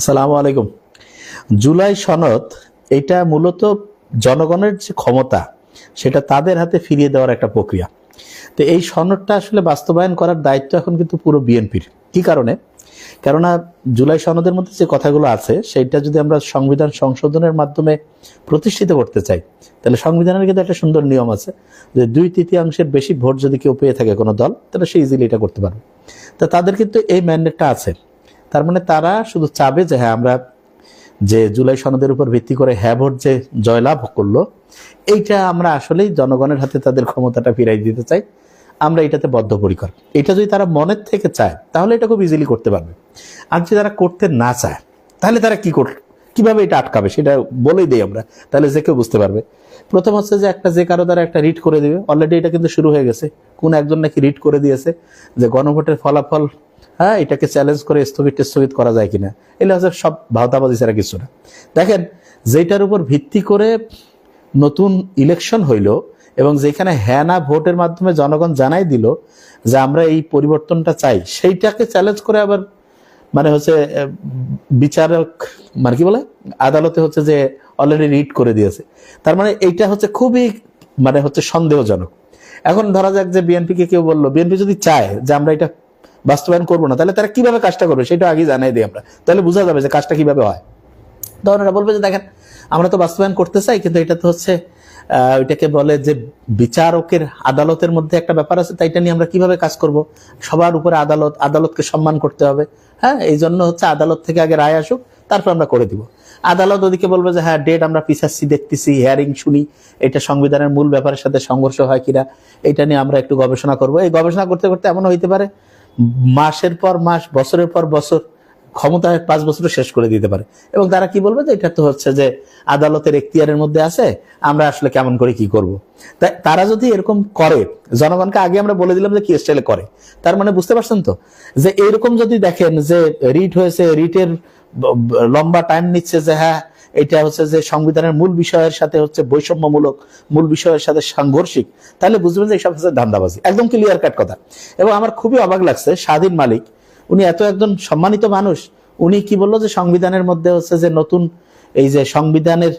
আসসালামু আলাইকুম। জুলাই সনদ এটা মূলত জনগণের যে ক্ষমতা সেটা তাদের হাতে ফিরিয়ে দেওয়ার একটা প্রক্রিয়া। তো এই সনদটা আসলে বাস্তবায়ন করার দায়িত্ব এখন কিন্তু পুরো বিএনপির। কি কারণে? কেননা জুলাই সনদের মধ্যে যে কথাগুলো আছে সেটা যদি আমরা সংবিধান সংশোধনের মাধ্যমে প্রতিষ্ঠিত করতে চাই, তাহলে সংবিধানের কিন্তু একটা সুন্দর নিয়ম আছে যে 2/3 বেশি ভোট যদি কেউ পেয়ে থাকে কোনো দল, তাহলে সে ইজিলি এটা করতে পারবে। তো তাদের কিন্তু এই ম্যান্ডেটটা আছে। তার মানে তারা শুধু চাবে যে হ্যাঁ, আমরা যে জুলাই সনদের উপর ভিত্তি করে হ্যাঁ ভোট যে জয়লাভ করলো, এইটা আমরা আসলেই জনগণের হাতে তাদের ক্ষমতাটা ফিরাই দিতে চাই, আমরা এটাতে বদ্ধপরিকর। এটা যদি তারা মনের থেকে চায় তাহলে এটা খুব ইজিলি করতে পারবে। আর যদি তারা করতে না চায় তাহলে তারা কিভাবে এটা আটকাবে সেটা বলেই দিই আমরা, তাহলে যে কেউ বুঝতে পারবে। প্রথম হচ্ছে যে যে কারো দ্বারা একটা রিট করে দিবে। অলরেডি এটা কিন্তু শুরু হয়ে গেছে। কোন একজন নাকি রিট করে দিয়েছে যে গণভোটের ফলাফল এটাকে চ্যালেঞ্জ করে স্থগিত করা যায় কিনা। এগুলো হচ্ছে সব ভাওতাবাজি ছাড়া কিছু না। দেখেন, যেটার উপর ভিত্তি করে নতুন ইলেকশন হইল এবং যেখানে হ্যাঁ না ভোটের মাধ্যমে জনগণ জানাই দিল যে আমরা এই পরিবর্তনটা চাই, সেইটাকে চ্যালেঞ্জ করে আবার হচ্ছে বিচারক কি বলে, আদালতে হচ্ছে যে অলরেডি রিট করে দিয়েছে। তার মানে এইটা হচ্ছে খুবই হচ্ছে সন্দেহজনক। এখন ধরা যাক যে বিএনপিকে কেউ বললো, বিএনপি যদি চায় যে আমরা এটা বাস্তবায়ন করবো না, তাহলে তারা কিভাবে কাজটা করবে সেটা আগে জানাই দিই আমরা, তাহলে বোঝা যাবে যে কাজটা কিভাবে হয়। তখন ওরা বলবে যে দেখেন, আমরা তো বাস্তবায়ন করতে চাই, কিন্তু এটা তো হচ্ছে ওইটাকে বলে যে বিচারকের আদালতের মধ্যে একটা ব্যাপার আছে, তাই এটা নিয়ে আমরা কিভাবে কাজ করব। সবার উপরে আদালতকে সম্মান করতে হবে। এই জন্য হচ্ছে আদালত থেকে আগে রায় আসুক, তারপর আমরা করে দিব। আদালত ওদিকে বলবে যে হ্যাঁ, ডেট আমরা পিছাচ্ছি, দেখতেছি, হিয়ারিং শুনি, এটা সংবিধানের মূল ব্যাপারের সাথে সংঘর্ষ হয় কিনা, এটা নিয়ে আমরা একটু গবেষণা করব। এই গবেষণা করতে করতে এমন হইতে পারে মাসের পর মাস, বছরের পর বছর, ক্ষমতায় 5 বছর শেষ করে দিতে পারে। এবং তারা কি বলবে যে এটা তো হচ্ছে যে আদালতের এখতিয়ারের মধ্যে আছে, আমরা আসলে কেমন করে কি করব। তাই তারা যদি এরকম করে, জনগণকে আগে আমরা বলে দিলাম যে কি স্টাইলে করে, তার মানে বুঝতে পারছেন তো যে এরকম যদি দেখেন যে রিট হয়েছে, রিটের লম্বা টাইম নিচ্ছে, যে হ্যাঁ এটা হচ্ছে যে সংবিধানের মূল বিষয়ের সাথে হচ্ছে বৈষম্যমূলক, মূল বিষয়ের সাথে সাংঘর্ষিক, তাহলে বুঝবেন যে এইসব হচ্ছে ধান্দাবাজি, একদম ক্লিয়ার কাট কথা। এবং আমার খুবই অবাক লাগছে, স্বাধীন মালিক উনি এত একজন সম্মানিত মানুষ, উনি কি বললো যে সংবিধানের মধ্যে হচ্ছে যে নতুন এই যে সংবিধানের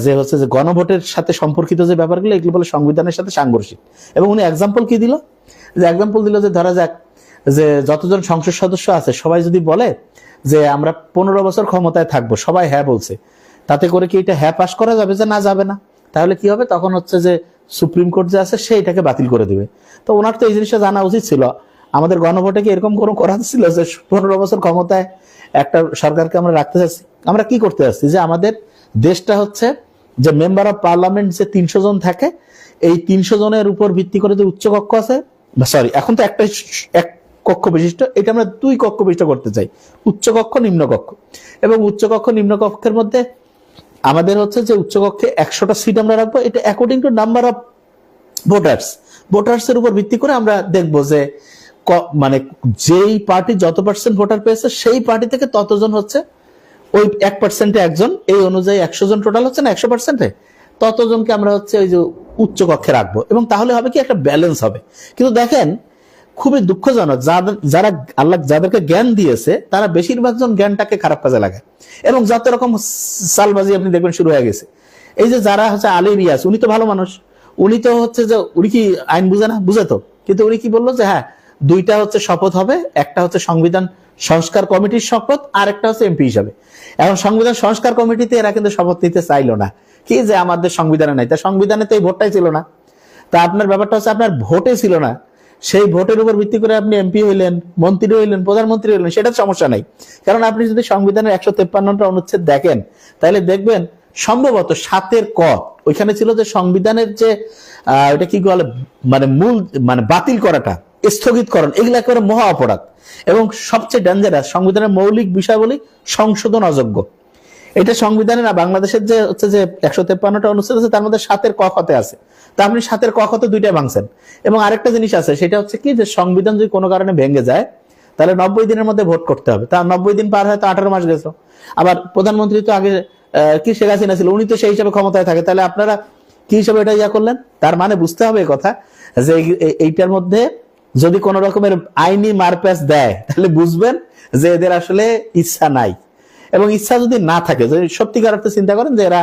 যে হচ্ছে যে গণভোটের সাথে সম্পর্কিত যে ব্যাপারগুলো, এগুলো বলে সংবিধানের সাথে সাংঘর্ষিক। এবং উনি এক্সাম্পল কি দিল, যে এক্সাম্পল দিল যে ধরা যাক যে যতজন সংসদ সদস্য আছে সবাই যদি বলে যে আমরা 15 বছর ক্ষমতায় থাকবো, সবাই হ্যাঁ বলছে, তাতে করে কি এটা হ্যাঁ পাস করা যাবে যে না যাবে না? তাহলে কি হবে? তখন হচ্ছে যে সুপ্রিম কোর্ট যে আছে সে এটাকে বাতিল করে দিবে। তো ওনার তো এই জিনিসটা জানা উচিত ছিল। আমাদের গণভোটে কি এরকম কোনো করা ছিল যে 15 বছর ক্ষমতায় একটা সরকারকে আমরা রাখতে চাচ্ছি? আমরা কি করতে চাচ্ছি যে আমাদের দেশটা হচ্ছে যে মেম্বার অফ পার্লামেন্ট যে 300 জন থাকে, এই 300 জনের উপর ভিত্তি করে যে উচ্চকক্ষ আছে, সরি এখন তো এক কক্ষ বিশিষ্ট, এটা আমরা 2 কক্ষ বিশিষ্ট করতে চাই, উচ্চকক্ষ নিম্নকক্ষ। এবং উচ্চকক্ষ নিম্নকক্ষের মধ্যে আমাদের হচ্ছে যে উচ্চকক্ষে 100টা সিট আমরা রাখবো, এটা according to number of voters এর উপর ভিত্তি করে আমরা দেখবো যে যেই পার্টি যত পার্সেন্ট ভোটার পেয়েছে সেই পার্টি থেকে ততজন হচ্ছে ওই 1%-এ একজন, এই অনুযায়ী 100 জন টোটাল হচ্ছে না 100%-এ, ততজনকে আমরা হচ্ছে ওই যে উচ্চ কক্ষে রাখবো। এবং তাহলে হবে কি, একটা ব্যালেন্স হবে। কিন্তু দেখেন, খুবই দুঃখজনক, যারা আল্লাহ যাদেরকে জ্ঞান দিয়েছে তারা বেশিরভাগ জন জ্ঞানটাকে খারাপ কাজে লাগায়। এবং যত রকম সালবাজি আপনি দেখবেন শুরু হয়ে গেছে। এই যে যারা হচ্ছে আলী রিয়াজ, উনি তো ভালো মানুষ, উনি তো হচ্ছে যে উনি কি আইন বুঝে না? বুঝে তো, কিন্তু উনি কি বললো যে হ্যাঁ 2টা হচ্ছে শপথ হবে, একটা হচ্ছে সংবিধান সংস্কার কমিটির শপথ, আর একটা হচ্ছে এমপি হিসাবে। এখন সংবিধান সংস্কার কমিটিতে এরা কিন্তু শপথ নিতে চাইলো না, কি যে আমাদের সংবিধানে নাই, তা সংবিধানে তো এই ভোটটাই ছিল না। তা আপনার ব্যাপারটা হচ্ছে আপনার ভোটে ছিল না, সেই ভোটের উপর ভিত্তি করে আপনি এমপি হইলেন, মন্ত্রী হইলেন, প্রধানমন্ত্রী হইলেন, সেটা সমস্যা নাই। কারণ আপনি যদি সংবিধানের 153টা অনুচ্ছেদ দেখেন, তাহলে দেখবেন সম্ভবত 7-এর ক ওইখানে ছিল যে সংবিধানের যে ওইটা কি বলে মূল বাতিল করাটা, স্থগিতকরণ, এগুলো একেবারে মহা অপরাধ এবং সবচেয়ে ডেঞ্জারাস। সংবিধানের মৌলিক বিষয়াবলী সংশোধন অযোগ্য। এটা সংবিধানে না, বাংলাদেশের যে হচ্ছে যে 153টা অনুচ্ছেদ আছে তার মধ্যে 7-এর ক খতে আছে। তা আপনি 7-এর ক খতে 2টা ভাঙছেন। এবং আরেকটা জিনিস আছে, সেটা হচ্ছে কি, যে সংবিধান যদি কোনো কারণে ভেঙে যায় তাহলে 90 দিনের মধ্যে ভোট করতে হবে। তা 90 দিন পার হয় তো 18 মাস গেছে। আবার প্রধানমন্ত্রী তো আগে কি শেখ হাসিনা ছিল, উনি তো সেই হিসাবে ক্ষমতায় থাকে, তাহলে আপনারা কি হিসাবে এটা করলেন? তার মানে বুঝতে হবে কথা যে এইটার মধ্যে যদি কোন রকমের আইনি মারপ্যাচ দেয় তাহলে বুঝবেন যে এদের আসলে ইচ্ছা নাই। এবং ইচ্ছা যদি না থাকে, যদি সত্যিকার অর্থে চিন্তা করেন যে এরা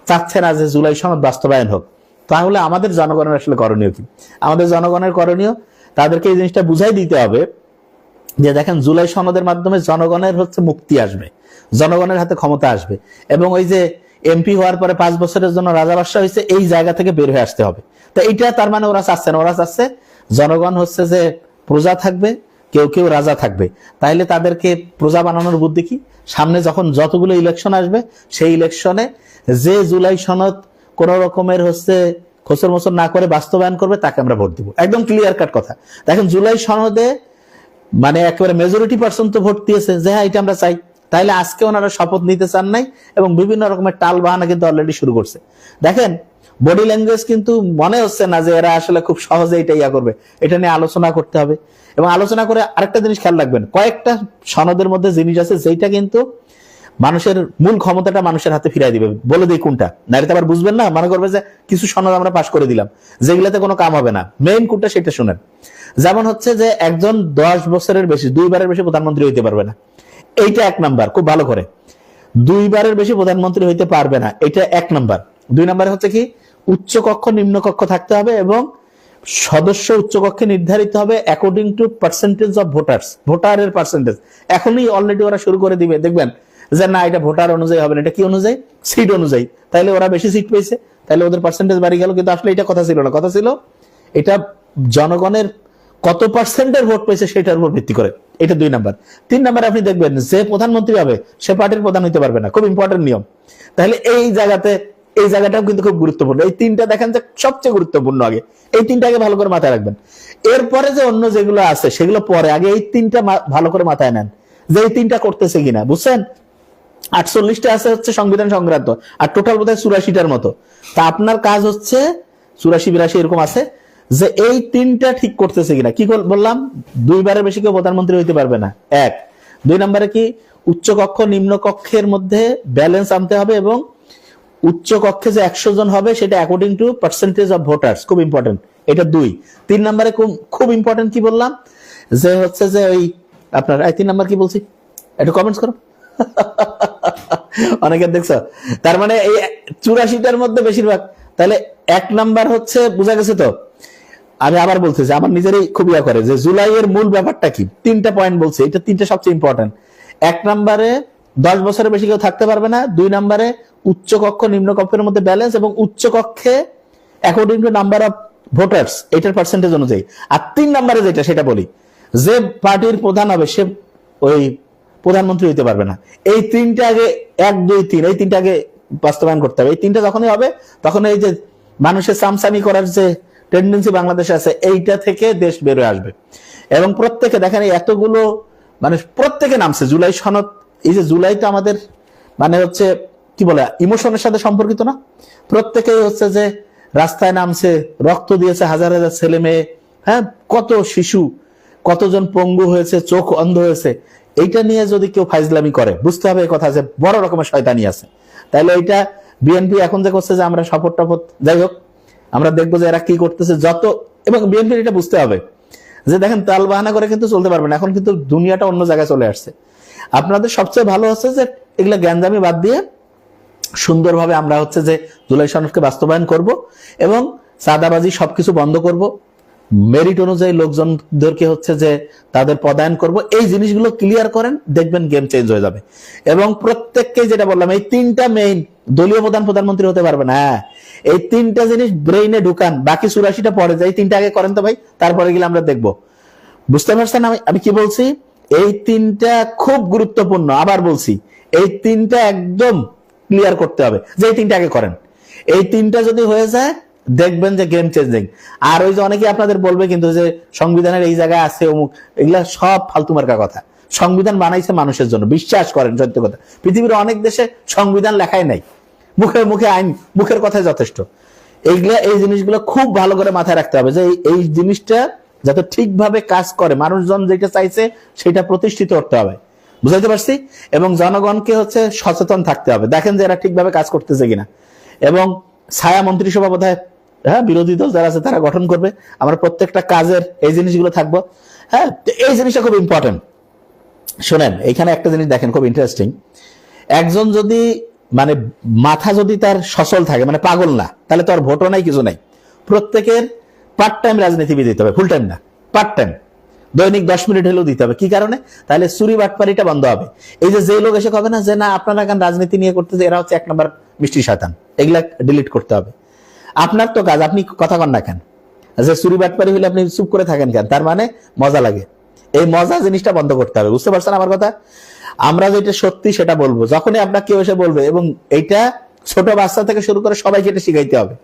চাচ্ছে না যে জুলাই সনদ বাস্তবায়ন হোক, তাহলে আমাদের জনগণের আসলে করণীয় কি? আমাদের জনগণের করণীয়, তাদেরকে এই জিনিসটা বুঝাই দিতে হবে যে দেখেন জুলাই সনদের মাধ্যমে জনগণের হচ্ছে মুক্তি আসবে, জনগণের হাতে ক্ষমতা আসবে, এবং ওই যে এমপি হওয়ার পরে 5 বছরের জন্য রাজা বাদশা হয়েছে, এই জায়গা থেকে বের হয়ে আসতে হবে। তো এইটা তার মানে ওরা চাচ্ছে না, ওরা চাচ্ছে জনগণ হচ্ছে যে প্রজা থাকবে, কেউ কেউ রাজা থাকবে। তাইলে তাদেরকে প্রজা বানানোর বুদ্ধি কি? সামনে যখন যতগুলো ইলেকশন আসবে, সেই ইলেকশনে যে জুলাই সনদ কোন রকমের হচ্ছে খোসর মোসর না করে বাস্তবায়ন করবে, তাকে আমরা ভোট দিব। একদম ক্লিয়ার কাট কথা। দেখেন জুলাই সনদে মানে একেবারে মেজরিটি পার্সন তো ভোট দিয়েছে যে হ্যাঁ এটা আমরা চাই। তাইলে আজকে ওনারা শপথ নিতে চান নাই এবং বিভিন্ন রকমের টাল বাহানা কিন্তু অলরেডি শুরু করছে। দেখেন বডি ল্যাঙ্গুয়েজ কিন্তু মনে হচ্ছে না যে এরা আসলে খুব সহজে এটা ইয়া করবে। এটা নিয়ে আলোচনা করতে হবে, এবং আলোচনা করে আরেকটা জিনিস খেয়াল রাখবেন, কয়েকটা সনদের মধ্যে জিনিস আছে যেটা কিন্তু মানুষের মূল ক্ষমতাটা মানুষের হাতে ফিরাই দিবে। বলে দিই কোনটা, নারী তো আবার বুঝবেন না, মনে করবে যে কিছু সনদ আমরা পাশ করে দিলাম যেগুলাতে কোনো কাম হবে না। মেইন কোনটা সেটা শুনেন। যেমন হচ্ছে যে একজন 10 বছরের বেশি, 2 বারের বেশি প্রধানমন্ত্রী হইতে পারবে না, এইটা 1 নাম্বার। খুব ভালো করে, 2 বারের বেশি প্রধানমন্ত্রী হইতে পারবে না, এটা 1 নাম্বার। 2 নাম্বারে হচ্ছে কি, উচ্চ কক্ষ নিম্ন কক্ষ থাকতে হবে এবং সদস্য উচ্চ কক্ষে নির্ধারিত হবে according to percentage of voters, ভোটারের পার্সেন্টেজ। এখনই অলরেডি ওরা শুরু করে দিবে, দেখবেন যে না এটা ভোটার অনুযায়ী হবে না, এটা কি অনুযায়ী? সিট অনুযায়ী। তাইলে ওরা বেশি সিট পেয়েছে, তাইলে ওদের পার্সেন্টেজ বাড়ি গেল। কিন্তু আসলে এটা কথা ছিল না, কথা ছিল এটা জনগণের কত পার্সেন্টের ভোট পেয়েছে সেটার উপর ভিত্তি করে। এটা 2 নাম্বার। 3 নাম্বারে আপনি দেখবেন যে প্রধানমন্ত্রী হবে সে পার্টির প্রধান হইতে পারবে না, খুব ইম্পর্টেন্ট নিয়ম। তাহলে এই জায়গাটাও কিন্তু খুব গুরুত্বপূর্ণ। এই 3টা দেখেন যে সবচেয়ে গুরুত্বপূর্ণ। আগে এই 3টা আগে ভালো করে মাথায় রাখবেন, এরপরে যে অন্য যেগুলো আছে সেগুলো পরে। আগে এই 3টা ভালো করে মাথায় নেন যে এই 3টা করতেছে কিনা, বুঝছেন? 48টা আছে হচ্ছে সংবিধান সংক্রান্ত, আর টোটাল বোধহয় 84টার মতো। তা আপনার কাজ হচ্ছে 84-82 এরকম আছে, যে এই 3টা ঠিক করতেছে কিনা। কি বললাম? 2 বারের বেশি কেউ প্রধানমন্ত্রী হইতে পারবে না, 1। 2 নম্বরে কি, উচ্চ কক্ষ নিম্ন কক্ষের মধ্যে ব্যালেন্স আনতে হবে, এবং উচ্চ কক্ষে যে 100 জন হবে সেটা according to percentage of voters, খুব ইম্পর্টেন্ট। এটা 2। 3 নম্বরে খুব ইম্পর্টেন্ট কি বললাম, যে হচ্ছে যে ওই আপনার 3 নাম্বার কি বলছি, একটু কমেন্টস করো। অনেকে দেখছো, তার মানে এই 84টার মধ্যে বেশিরভাগ। তাহলে 1 নাম্বার হচ্ছে, বুঝা গেছে তো? আমি আবার বলতেছি, আমার নিজেরই খুব ইয়া করে যে জুলাইয়ের মূল ব্যাপারটা কি। 3টা পয়েন্ট বলছি, এটা 3টা সবচেয়ে ইম্পর্টেন্ট। 1 নাম্বারে 10 বছরের বেশি কেউ থাকতে পারবে না। 2 নাম্বারে উচ্চ কক্ষ নিম্ন কক্ষের মধ্যে ব্যালেন্স, এবং উচ্চ কক্ষে according to number of voters, এটার পার্সেন্টেজ অনুযায়ী। আর 3 নাম্বারে যেটা, সেটা বলি, যে পার্টির প্রধান হবে সে ওই প্রধানমন্ত্রী হইতে পারবে না। এই 3টা আগে 1, 2, 3 এই 3টা আগে বাস্তবায়ন করতে হবে। এই 3টা যখনই হবে তখন এই যে মানুষের সামসামি করার যে টেন্ডেন্সি বাংলাদেশে আছে, এইটা থেকে দেশ বেরোয় আসবে। এবং প্রত্যেকে দেখেন এই এতগুলো মানে প্রত্যেকে নামছে জুলাই সনদ। এই যে জুলাই তো আমাদের মানে হচ্ছে কি বলে ইমোশনের সাথে সম্পর্কিত না, প্রত্যেকেই হচ্ছে যে রাস্তায় নামছে, রক্ত দিয়েছে হাজার হাজার ছেলে মেয়ে, হ্যাঁ, কত শিশু, কতজন পঙ্গু হয়েছে, চোখ অন্ধ হয়েছে। এইটা নিয়ে যদি কেউ ফাইজলামি করে, বুঝতে হবে এই কথা যে বড় রকমের শয়তানি আছে। তাহলে এইটা বিএনপি এখন যে করছে যে আমরা শপথ টপথ, যাই হোক আমরা দেখবো যে এরা কি করতেছে যত। এবং বিএনপি এটা বুঝতে হবে যে দেখেন তাল বাহানা করে কিন্তু চলতে পারবে না, এখন কিন্তু দুনিয়াটা অন্য জায়গায় চলে আসছে। আপনাদের সবচেয়ে ভালো হচ্ছে যে এগুলা জ্ঞানজামি বাদ দিয়ে সুন্দরভাবে আমরা হচ্ছে যে জুলাই সনদকে বাস্তবায়ন করব, এবং চাঁদাবাজি সবকিছু বন্ধ করব, মেরিট অনুযায়ী লোকজনদেরকে হচ্ছে যে তাদের পদায়ন করব। এই জিনিসগুলো ক্লিয়ার করেন, দেখবেন গেম চেঞ্জ হয়ে যাবে। এবং প্রত্যেককে যেটা বললাম, এই 3টা মেইন, দলীয় প্রধানমন্ত্রী হতে পারবে না। এই 3টা জিনিস ব্রেইনে ঢুকান, বাকি 84টা পরে যায়। এই 3টা আগে করেন তো ভাই, তারপরে গেলে আমরা দেখবো। বুঝতে পারছেন আমি কি বলছি? এই 3টা খুব গুরুত্বপূর্ণ। আবার বলছি, এই 3টা একদম ক্লিয়ার করতে হবে যে এই 3টা আগে করেন। এই 3টা যদি হয়ে যায় দেখবেন যে গেম চেঞ্জিং। আর ওই যে অনেকে আপনাদের বলবে কিন্তু যে সংবিধানের এই জায়গায় আছে অমুক, এগুলা সব ফালতু মার্কা কথা। সংবিধান বানাইছে মানুষের জন্য, বিশ্বাস করেন সত্য কথা। পৃথিবীর অনেক দেশে সংবিধান লেখাই নাই, মুখে মুখে আইন, মুখের কথাই যথেষ্ট। এই জিনিসগুলো খুব ভালো করে মাথায় রাখতে হবে যে এই জিনিসটা যাতে ঠিকভাবে কাজ করে, মানুষজন যেটা চাইছে সেটা প্রতিষ্ঠিত করতে হবে। বুঝাইতে পারছি? এবং জনগণকে হচ্ছে সচেতন থাকতে হবে, দেখেন যে এরা ঠিকভাবে কাজ করতেছে কিনা। এবং ছায়া মন্ত্রিসভা বোধহয়, হ্যাঁ, বিরোধী দল যারা আছে তারা গঠন করবে। আমরা প্রত্যেকটা কাজের এই জিনিসগুলো থাকবো। হ্যাঁ, এই জিনিসটা খুব ইম্পর্টেন্ট। শোনেন, এখানে একটা জিনিস দেখেন খুব ইন্টারেস্টিং। একজন যদি মানে মাথা যদি তার সচল থাকে, মানে পাগল না, তাহলে তো আর ভোটও নাই, কিছু নাই। প্রত্যেকের পার্ট টাইম রাজনীতিবিদ দিতে হবে, ফুল টাইম না, পার্ট টাইম, দৈনিক 10 মিনিট হলেও দিতে হবে। কি কারণে? তাহলে চুরি বাটপারিটা বন্ধ হবে। এই যে লোক এসে কবে না যে না আপনারা কেন রাজনীতি নিয়ে করতেছে, এরা হচ্ছে 1 নম্বর মিষ্টি শয়তান, এগুলা ডিলিট করতে হবে। আপনার তো কাজ, আপনি কথা কন না কেন? যে চুরি বাটপারি হলে আপনি চুপ করে থাকেন কেন? তার মানে মজা লাগে। এই মজা জিনিসটা বন্ধ করতে হবে, বুঝতে পারছেন আমার কথা? আমরা যেটা সত্যি সেটা বলবো, যখনই আপনার কেউ এসে বলবে, এবং এইটা ছোট বাচ্চা থেকে শুরু করে সবাইকে এটা শিখাইতে হবে।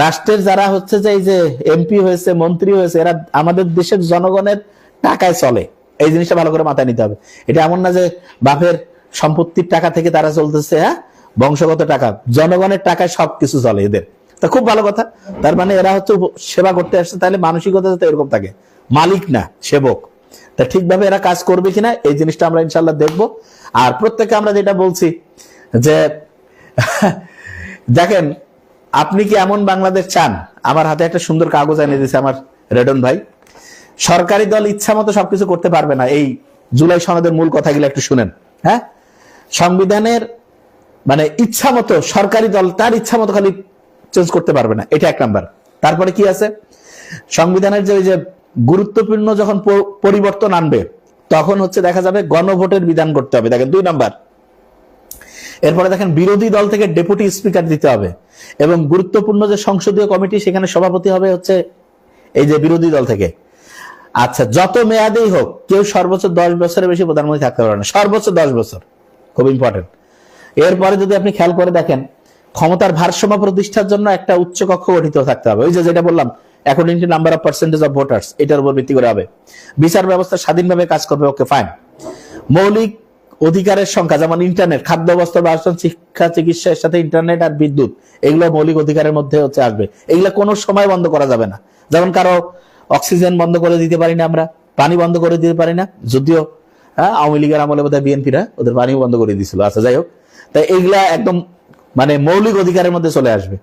রাষ্ট্রের যারা হচ্ছে যে এই যে এমপি হয়েছে, মন্ত্রী হয়েছে, এরা আমাদের দেশের জনগণের টাকায় চলে, এই জিনিসটা ভালো করে মাথায় নিতে হবে। এটা এমন না যে বাপের সম্পত্তির টাকা থেকে তারা চলতেছে, হ্যাঁ, বংশগত টাকা, জনগণের টাকায় সবকিছু চলে এদের। তা খুব ভালো কথা, তার মানে এরা হচ্ছে সেবা করতে আসছে, তাহলে মানসিকতা যাতে এরকম থাকে, মালিক না সেবক। তা ঠিকভাবে এরা কাজ করবে কিনা এই জিনিসটা আমরা ইনশাল্লাহ দেখবো। আর প্রত্যেকে আমরা যেটা বলছি যে দেখেন, আপনি কি এমন বাংলাদেশ চান? আমার হাতে একটা সুন্দর কাগজ এনে দিয়েছে আমার রেডন ভাই। সরকারি দল ইচ্ছা মতো সবকিছু করতে পারবে না। এই জুলাই সনদের মূল কথাগুলো একটু শুনেন। হ্যাঁ, সংবিধানের মানে ইচ্ছা মতো সরকারি দল তার ইচ্ছা মতো খালি চেঞ্জ করতে পারবে না, এটা 1 নাম্বার। তারপরে কি আছে, সংবিধানের যে গুরুত্বপূর্ণ যখন পরিবর্তন আনবে, তখন হচ্ছে দেখা যাবে গণভোটের বিধান করতে হবে, দেখেন 2 নাম্বার। এরপরে দেখেন বিরোধী দল থেকে ডেপুটি স্পিকার দিতে হবে, এবং গুরুত্বপূর্ণ যে সংসদীয় কমিটি, সেখানে সভাপতি হবে হচ্ছে এই যে বিরোধী দল থেকে। আচ্ছা, যত মেয়াদেই হোক কেউ সর্বোচ্চ 10 বছরের বেশি প্রধানমন্ত্রী থাকতে পারবে না, সর্বোচ্চ 10 বছর, খুব ইম্পর্টেন্ট। এরপরে যদি আপনি খেয়াল করে দেখেন, ক্ষমতার ভারসাম্য প্রতিষ্ঠার জন্য একটা উচ্চ কক্ষ গঠিত থাকতে হবে, ওই যে যেটা বললাম according to number of percentage of voters, এটার উপর ভিত্তি করে হবে। বিচার ব্যবস্থা স্বাধীনভাবে কাজ করবে, ওকে ফাইন। মৌলিক অধিকারের সংখ্যা, যেমন ইন্টারনেট, খাদ্য, বস্ত্র, বাসস্থান, শিক্ষা, চিকিৎসার সাথে ইন্টারনেট আর বিদ্যুৎ, এগুলো মৌলিক অধিকারের মধ্যে হচ্ছে আসবে। এগুলো কোনো সময় বন্ধ করা যাবে না। যেমন কারো অক্সিজেন বন্ধ করে দিতে পারি না আমরা, পানি বন্ধ করে দিতে পারি না, যদিও আওয়ামী লীগের আমলে বোধহয় বিএনপিরা ওদের পানিও বন্ধ করে দিয়েছিল। আচ্ছা, যাই হোক, তাই এইগুলা একদম মানে মৌলিক অধিকারের মধ্যে চলে আসবে।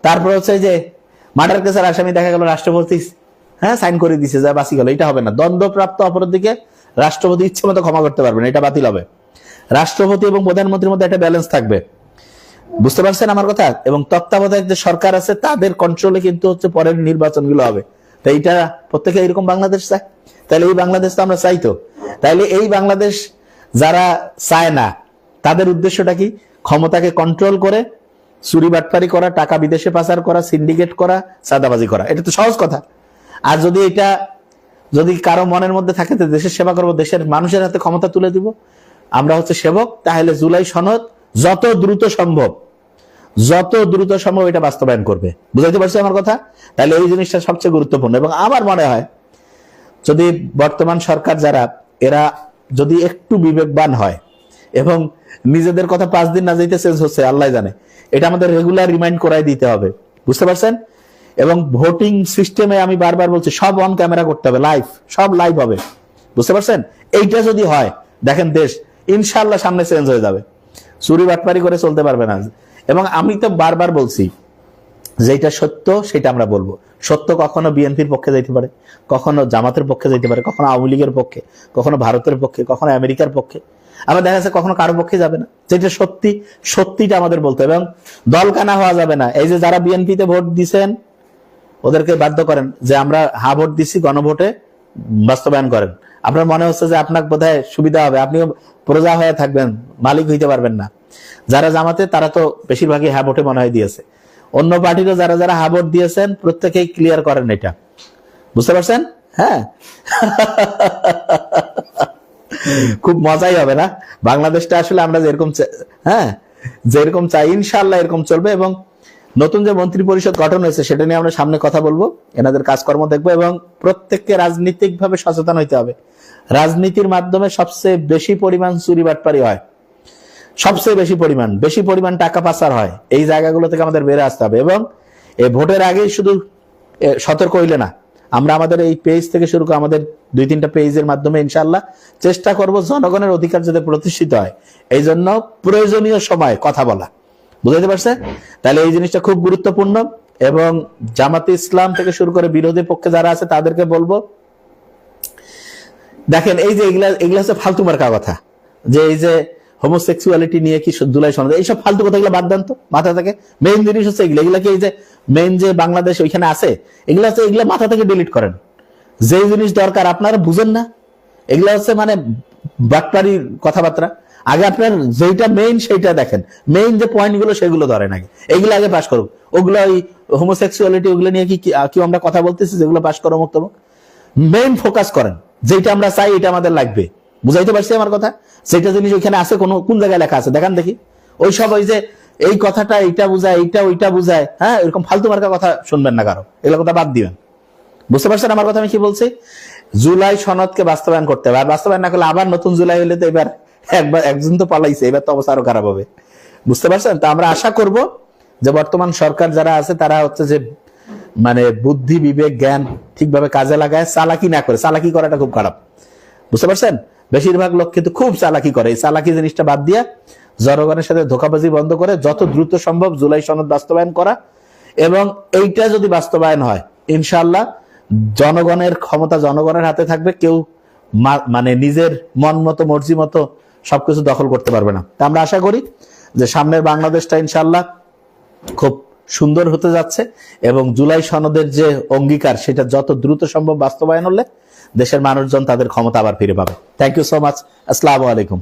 তারপর হচ্ছে যে মার্ডার কেসের আসামি দেখা গেল রাষ্ট্রপতি সাইন করে দিছে, যা বাঁচি গেল, এটা হবে না। দ্বন্দ্বপ্রাপ্ত অপরাধীকে রাষ্ট্রপতি ইচ্ছে মতো ক্ষমা করতে পারবে না, এটা বাতিল হবে। রাষ্ট্রপতি এবং প্রধানমন্ত্রীর মধ্যে একটা ব্যালেন্স থাকবে, বুঝতে পারছেন আমার কথা? এবং তত্ত্বাবধায়ক যে সরকার আছে তাদের কন্ট্রোলে কিন্তু হচ্ছে পরের নির্বাচনগুলো হবে। তো এইটা প্রত্যেকে এরকম বাংলাদেশ চায়, তাহলে এই বাংলাদেশ তো আমরা চাই। তো তাইলে এই বাংলাদেশ যারা চায় না, তাদের উদ্দেশ্যটা কি? ক্ষমতাকে কন্ট্রোল করে চুরি বাটপারি করা, টাকা বিদেশে পাচার করা, সিন্ডিকেট করা, চাঁদাবাজি করা। এটা তো সহজ কথা। আর যদি কারো মনের মধ্যে থাকে যে দেশের সেবা করবো, দেশের মানুষের হাতে ক্ষমতা তুলে দিব, আমরা হচ্ছে সেবক, তাহলে জুলাই সনদ যত দ্রুত সম্ভব এটা বাস্তবায়ন করবে। বুঝাইতে পারছি আমার কথা? তাহলে এই জিনিসটা সবচেয়ে গুরুত্বপূর্ণ। এবং আমার মনে হয় যদি বর্তমান সরকার যারা, এরা যদি একটু বিবেকবান হয় এবং নিজেদের কথা 5 দিন না যেতে চেঞ্জ হচ্ছে আল্লাহ জানে, এটা আমাদের রেগুলার রিমাইন্ড করাই দিতে হবে, বুঝতে পারছেন? এবং ভোটিং সিস্টেমে আমি বারবার বলছি, সব অন ক্যামেরা করতে হবে, লাইভ, সব লাইভ হবে, বুঝতে পারছেন? এইটা যদি হয়, দেখেন দেশ ইনশাল্লাহ সামনে চেঞ্জ হয়ে যাবে, চুরি বাটপারি করে চলতে পারবে না। এবং আমি তো বারবার বলছি, যেটা সত্য সেটা আমরা বলবো। সত্য কখনো বিএনপির পক্ষে যাইতে পারে, কখনো জামাতের পক্ষে যাইতে পারে, কখনো আওয়ামী লীগের পক্ষে, কখনো ভারতের পক্ষে, কখনো আমেরিকার পক্ষে, আবার দেখা যাচ্ছে কখনো কারো পক্ষে যাবে না। যেটা সত্যিটা আমাদের বলতে হবে, এবং দলকানা হওয়া যাবে না। এই যে যারা বিএনপিতে ভোট দিচ্ছেন, ওদেরকে বাধ্য করেন যে আমরা হা ভোট দিচ্ছি, গণভোটে বাস্তবায়ন করেন। আপনার মনে হচ্ছে যে আপনার বোধহয় সুবিধা হবে, আপনিও প্রজা হয়ে থাকবেন, মালিক হইতে পারবেন না। যারা জামাতে, তারা তো বেশিরভাগই হ্যাঁ ভোটে মনে হয় দিয়েছে। অন্য পার্টিরও যারা হ্যাঁ ভোট দিয়েছেন, প্রত্যেকেই ক্লিয়ার করেন এটা, বুঝতে পারছেন? হ্যাঁ, খুব মজাই হবে না বাংলাদেশটা? আসলে আমরা যেরকম চাই ইনশাআল্লাহ এরকম চলবে। এবং নতুন যে মন্ত্রী পরিষদ গঠন হয়েছে, সেটা নিয়ে আমরা সামনে কথা বলবো, এনাদের কাজকর্ম দেখবো, এবং প্রত্যেককে রাজনীতিক ভাবে সচেতন হইতে হবে। রাজনীতির মাধ্যমে সবচেয়ে বেশি পরিমাণ চুরি বাটপারি হয়, সবচেয়ে বেশি পরিমাণ টাকা পাচার হয়। এই জায়গাগুলো থেকে আমাদের বেড়ে আসতে হবে। এবং এই ভোটের আগেই শুধু সতর্ক হইলে না, আমরা আমাদের এই পেজ থেকে শুরু করে আমাদের 2-3টা পেজের মাধ্যমে ইনশাআল্লাহ চেষ্টা করব জনগণের অধিকার যাতে প্রতিষ্ঠিত হয়, এই জন্য প্রয়োজনীয় সময় কথা বলা, বুঝাইতে পারছে? তাহলে এই জিনিসটা খুব গুরুত্বপূর্ণ। এবং জামাতে ইসলাম থেকে শুরু করে বিরোধী পক্ষে যারা আছে তাদেরকে বলবো, দেখেন এই যে এগুলা হচ্ছে ফালতু মার্কা কথা, যে এই যে হোমোসেক্সুয়ালিটি নিয়ে কি জুলাই সনদ, এইসব ফালতু কথাগুলো বাদ দেন তো মাথা থেকে। মেইন জিনিস হচ্ছে এগুলো, এগুলা কি এই যে মেইন যে বাংলাদেশ ওইখানে আছে এগুলো হচ্ছে, এগুলো মাথা থেকে ডিলিট করেন। যে জিনিস দরকার আপনারা বুঝেন না, এগুলো হচ্ছে মানে বাটপাড়ির কথাবার্তা। আগে আপনার যেটা মেইন সেইটা দেখেন, মেইন যে পয়েন্ট গুলো সেগুলো ধরেন আগে, এগুলো আগে পাস করুক। ওগুলো ওই হোমোসেক্সুয়ালিটি ওগুলো নিয়ে কি আমরা কথা বলতেছি, যেগুলো পাস করো মুক্তব, মেইন ফোকাস করেন যেটা আমরা চাই, এটা আমাদের লাগবে। বুঝাইতে পারছি আমার কথা? সেটা জিনিস ওইখানে আছে, কোন জায়গায় লেখা আছে দেখান দেখি। ওই সব ওই যে এই কথাটা এইটা বুঝায়, এইটা ওইটা বুঝায়, হ্যাঁ এরকম ফালতু মার্কা কথা শুনবেন না কারো, এগুলো কথা বাদ দিবেন। বুঝতে পারছেন আমার কথা আমি কি বলছি? জুলাই সনদকে বাস্তবায়ন করতে হবে, আর বাস্তবায়ন না করলে আবার নতুন জুলাই হলে তো এবার একজন তো পালাইছে, এবার তো অবস্থা আরো খারাপ হবে। বুঝতে পারছেন? তা আমরা আশা করব যে বর্তমান সরকার যারা আছে তারা হচ্ছে যে মানে বুদ্ধি বিবেক জ্ঞান ঠিকভাবে কাজে লাগায়, চালাকি না করে। চালাকি করাটা খুব খারাপ, বুঝতে পারছেন? বেশিরভাগ লোক কিন্তু খুব চালাকি করে। এই চালাকি জিনিসটা বাদ দিয়া জনগণের সাথে ধোঁকাবাজি বন্ধ করে যত দ্রুত সম্ভব জুলাই সনদ বাস্তবায়ন করা। এবং এইটা যদি বাস্তবায়ন হয় ইনশাআল্লাহ জনগণের ক্ষমতা জনগণের হাতে থাকবে, কেউ মানে নিজের মন মতো মর্জি মতো সবকিছু দখল করতে পারবে না। তা আমরা আশা করি যে সামনের বাংলাদেশটা ইনশাআল্লাহ খুব সুন্দর হতে যাচ্ছে, এবং জুলাই সনদের যে অঙ্গীকার সেটা যত দ্রুত সম্ভব বাস্তবায়ন হলে দেশের মানুষজন তাদের ক্ষমতা আবার ফিরে পাবে। Thank you so much. আসসালামু আলাইকুম।